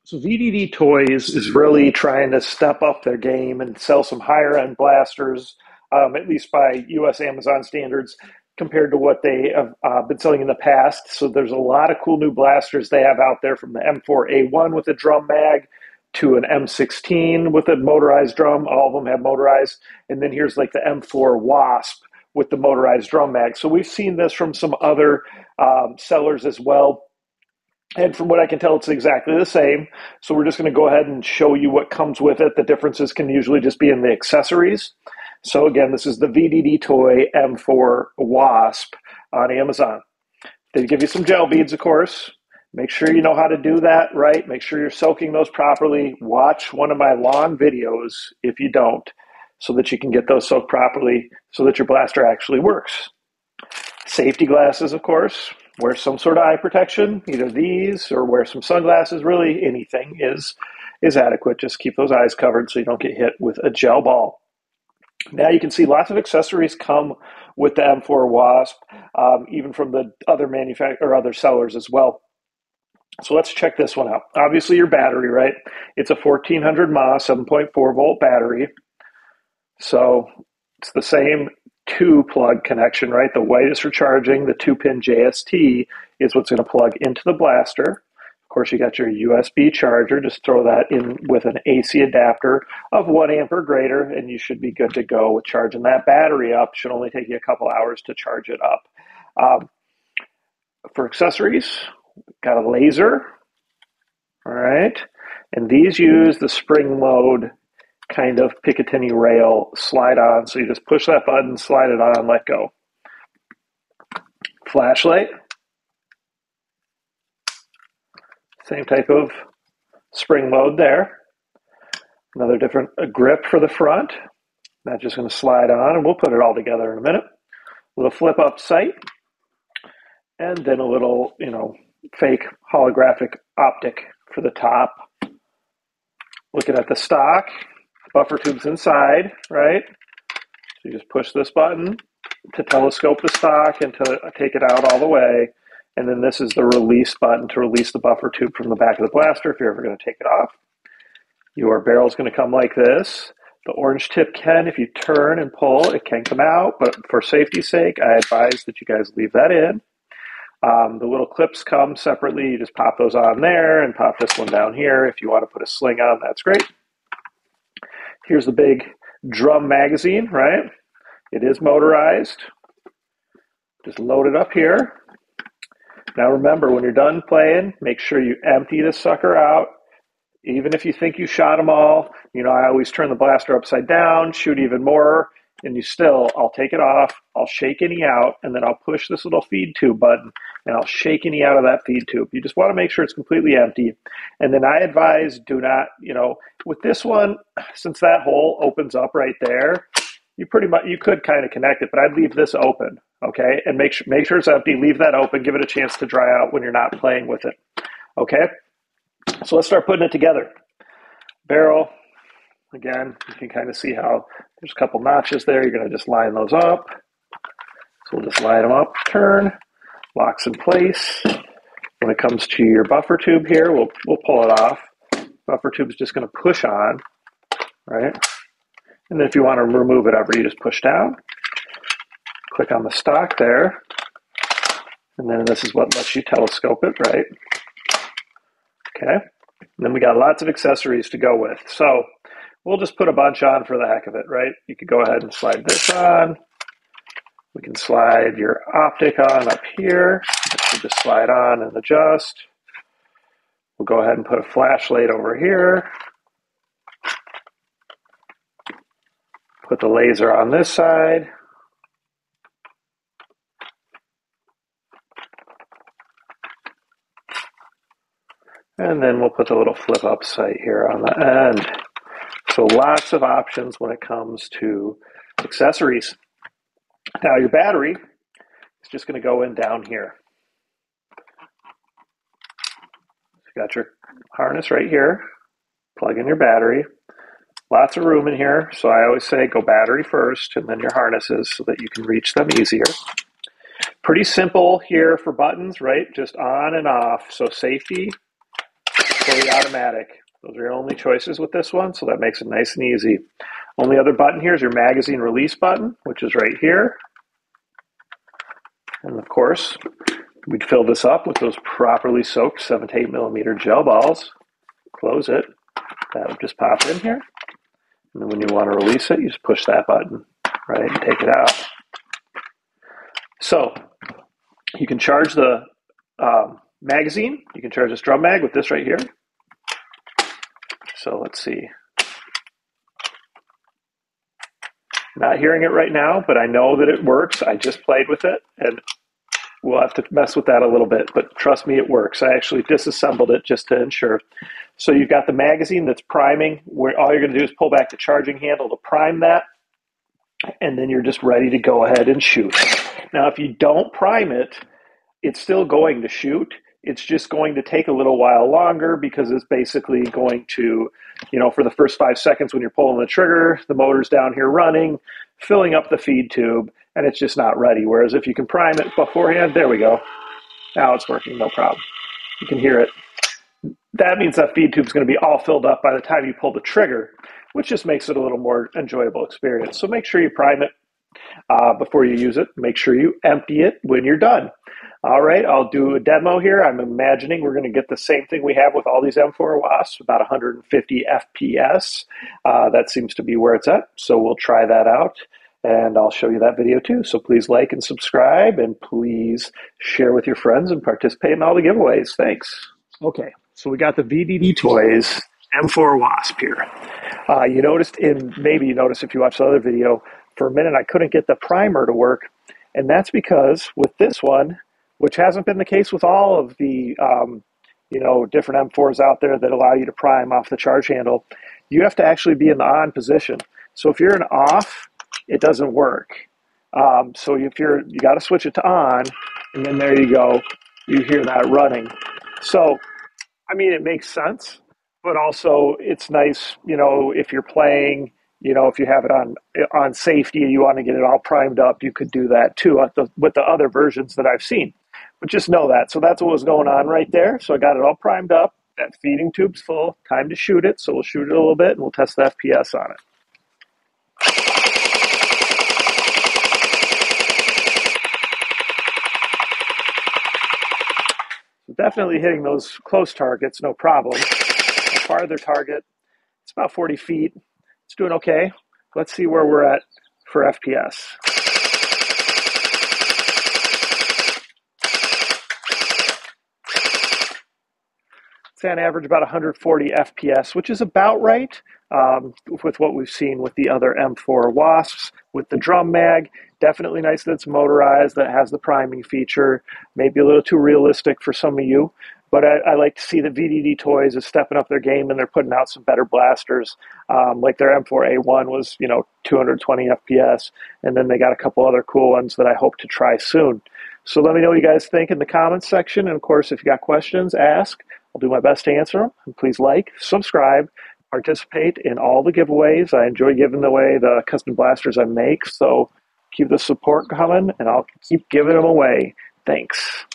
So VDD Toys is really trying to step up their game and sell some higher end blasters, at least by US Amazon standards, compared to what they have been selling in the past. So there's a lot of cool new blasters they have out there, from the M4A1 with a drum mag to an M16 with a motorized drum. All of them have motorized. And then here's like the M4 WASP with the motorized drum mag. So we've seen this from some other sellers as well. And from what I can tell, it's exactly the same. So we're just going to go ahead and show you what comes with it. The differences can usually just be in the accessories. So again, this is the VDD Toy M4 WASP on Amazon. They give you some gel beads, of course. Make sure you know how to do that right. Make sure you're soaking those properly. Watch one of my lawn videos if you don't, so that you can get those soaked properly so that your blaster actually works. Safety glasses, of course. Wear some sort of eye protection, either these or wear some sunglasses. Really, anything is adequate. Just keep those eyes covered so you don't get hit with a gel ball. Now you can see lots of accessories come with the M4 WASP, even from the other other sellers as well. So let's check this one out. Obviously your battery, right? It's a 1400 mAh 7.4 volt battery. So it's the same two plug connection, right? The white is for charging. The 2-pin JST is what's going to plug into the blaster. Of course, you got your USB charger. Just throw that in with an AC adapter of 1 amp or greater, and you should be good to go with charging that battery up. Should only take you a couple hours to charge it up. For accessories, got a laser. All right. And these use the spring load kind of Picatinny rail slide on. So you just push that button, slide it on, let go. Flashlight. Same type of spring load there. Another different grip for the front. That's just going to slide on, and we'll put it all together in a minute. A little flip up sight. And then a little, fake holographic optic for the top. Looking at the stock. Buffer tube's inside, right? So you just push this button to telescope the stock and to take it out all the way. And then this is the release button to release the buffer tube from the back of the blaster if you're ever going to take it off. Your barrel is going to come like this. The orange tip can, if you turn and pull, it can come out. But for safety's sake, I advise that you guys leave that in. The little clips come separately. You just pop those on there and pop this one down here. If you want to put a sling on, that's great. Here's the big drum magazine, right? It is motorized. Just load it up here. Now remember, when you're done playing, make sure you empty this sucker out. Even if you think you shot them all, I always turn the blaster upside down, shoot even more, and I'll take it off, I'll shake any out, and then I'll push this little feed tube button, and I'll shake any out of that feed tube. You just want to make sure it's completely empty. And then I advise, do not, with this one, since that hole opens up right there, you could kind of connect it, but I'd leave this open, okay? And make sure it's empty, leave that open, give it a chance to dry out when you're not playing with it, okay? So let's start putting it together. Barrel, again, you can kind of see how there's a couple notches there. You're going to just line those up. So we'll just line them up, turn, locks in place. When it comes to your buffer tube here, we'll pull it off. Buffer tube is just going to push on, right? And then if you want to remove it ever, you just push down, click on the stock there, and then this is what lets you telescope it, right? Okay. And then we got lots of accessories to go with. So we'll just put a bunch on for the heck of it, right? You could go ahead and slide this on. We can slide your optic on up here. This will just slide on and adjust. We'll go ahead and put a flashlight over here. Put the laser on this side. And then we'll put the little flip up sight here on the end. So lots of options when it comes to accessories. Now your battery is just going to go in down here. You got your harness right here. Plug in your battery. Lots of room in here. So I always say go battery first and then your harnesses so that you can reach them easier. Pretty simple here for buttons, right? Just on and off. So safety. fully automatic. Those are your only choices with this one, so that makes it nice and easy. Only other button here is your magazine release button, which is right here. And of course, we'd fill this up with those properly soaked 7 to 8 millimeter gel balls. Close it. That would just pop in here. And then when you want to release it, you just push that button, right, and take it out. So you can charge the magazine. You can charge this drum mag with this right here. So let's see. Not hearing it right now, but I know that it works. I just played with it, and we'll have to mess with that a little bit, but trust me, it works. I actually disassembled it just to ensure. So you've got the magazine that's priming, where all you're going to do is pull back the charging handle to prime that, and then you're just ready to go ahead and shoot. Now, if you don't prime it, it's still going to shoot. It's just going to take a little while longer because it's basically going to, for the first 5 seconds when you're pulling the trigger, the motor's down here running, filling up the feed tube, and it's just not ready. Whereas if you can prime it beforehand, there we go. Now it's working, no problem. You can hear it. That means that feed tube's going to be all filled up by the time you pull the trigger, which just makes it a little more enjoyable experience. So make sure you prime it before you use it. Make sure you empty it when you're done. All right, I'll do a demo here. I'm imagining we're going to get the same thing we have with all these M4 WASPs, about 150 FPS. That seems to be where it's at, so we'll try that out, and I'll show you that video too. So please like and subscribe, and please share with your friends and participate in all the giveaways. Thanks. Okay, so we got the VDD Toys M4 WASP here. Maybe you noticed if you watched the other video, for a minute I couldn't get the primer to work, and that's because with this one, which hasn't been the case with all of the different M4s out there that allow you to prime off the charge handle, you have to actually be in the on position. So if you're in off, it doesn't work. So you got to switch it to on, and then there you go, you hear that running. So it makes sense, but also it's nice, if you're playing, if you have it on safety and you want to get it all primed up, you could do that too with the other versions that I've seen. But just know that. So that's what was going on right there. So I got it all primed up. That feeding tube's full. Time to shoot it. So we'll shoot it a little bit and we'll test the FPS on it. So definitely hitting those close targets, no problem. A farther target, it's about 40 feet. It's doing okay. Let's see where we're at for FPS. It's on average about 140 FPS, which is about right with what we've seen with the other M4 WASPs. With the drum mag, definitely nice that it's motorized, that it has the priming feature. Maybe a little too realistic for some of you, but I like to see that VDD Toys is stepping up their game and they're putting out some better blasters. Like their M4A1 was, 220 FPS, and then they got a couple other cool ones that I hope to try soon. So let me know what you guys think in the comments section, and of course, if you got questions, ask. I'll do my best to answer them. And please like, subscribe, participate in all the giveaways. I enjoy giving away the custom blasters I make, so keep the support coming, and I'll keep giving them away. Thanks.